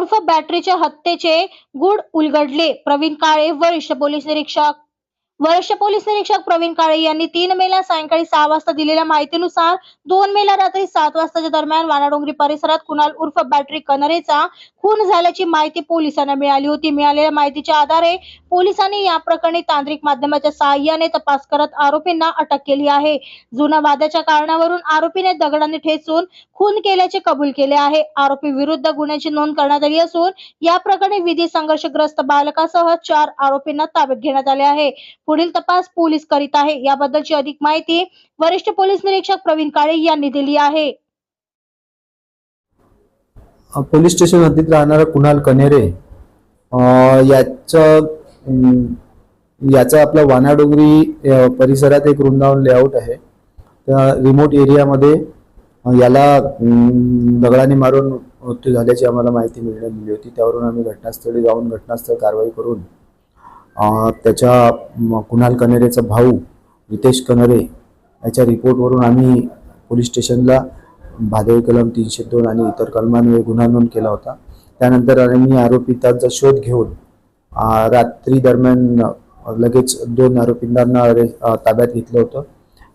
उर्फ बॅटरीच्या हत्येचे गूढ उलगडले. प्रवीण काळे वरिष्ठ पोलीस निरीक्षक प्रवीण काळे यांनी 3 मेला सायंकाळी 6 वाजता दिलेल्या माहितीनुसार 2 मेला रात्री 7 वाजताच्या दरम्यान वानाडोंगरी परिसरात कुणाल उर्फ बॅटरी कनरेचा खून झाल्याची माहिती पोलिसांना मिळाली होती. मिळालेल्या माहितीच्या आधारे पोलिसांनी या प्रकरणी तांत्रिक माध्यमाच्या सहाय्याने तपास करत आरोपींना अटक केली आहे. जुना वादाच्या कारणावरून आरोपीने दगडाने ठेचून खून केल्याचे कबूल केले आहे. आरोपी विरुद्ध गुन्ह्याची नोंद करण्यात आली असून या प्रकरणी विधी संघर्षग्रस्त बालकासह 4 आरोपींना ताब्यात घेण्यात आले आहे. पुढील तपास पोलीस करीत आहे. याबद्दलची अधिक माहिती वरिष्ठ पोलीस निरीक्षक प्रवीण काळे यांनी दिली आहे. पोलीस स्टेशन हद्दीत राहणारा कुणाल कनेरे याचा आपला वानाडोंगरी परिसरात एक वृंदावन लेआउट आहे. त्या रिमोट एरियामध्ये याला दगडाने मारून मृत्यू झाल्याची आम्हाला माहिती मिळाली होती. त्यावरून आम्ही घटनास्थळी जाऊन घटनास्थळ कारवाई करून त्याच्या कुणाल कनेरेचा भाऊ रितेश कनेरे याच्या रिपोर्टवरून आम्ही पोलीस स्टेशनला भादवी कलम 302 आणि इतर कलमांवर गुन्हा नोंद केला होता. त्यानंतर आम्ही आरोपींचा शोध घेऊन रात्री दरम्यान लगेच 2 आरोपींना ताब्यात घेतलं होतं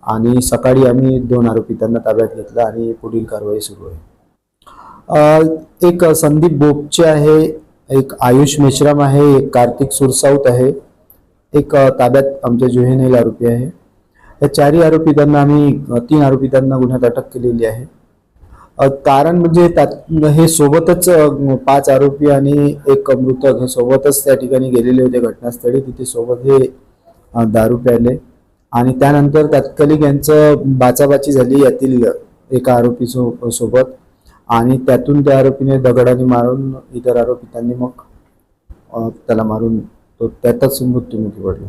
आणि सकाळी आम्ही 2 आरोपींना ताब्यात घेतलं आणि पुढील कारवाई सुरू आहे. एक संदीप बोपचे आहे, एक आयुष मेश्राम आहे, एक कार्तिक सुरसाऊत आहे, एक ताब्यात आमचे जुहेनाईल आरोपी आहे. या 4 आरोपींना आम्ही 3 आरोपींना गुन्ह्यात अटक केलेली आहे. कारण म्हणजे हे सोबतच 5 आरोपी आणि एक मृतक हे सोबतच त्या ठिकाणी गेलेले होते घटनास्थळी. तिथे सोबत हे दारू प्यायले आणि त्यानंतर तात्कालिक यांचं बाचाबाची झाली यातील एका आरोपी सोबत आणि त्यातून त्या आरोपीने दगडाने मारून इतर आरोपी त्यांनी मग त्याला मारून तो त्यातच मृत्युमुखी पडला.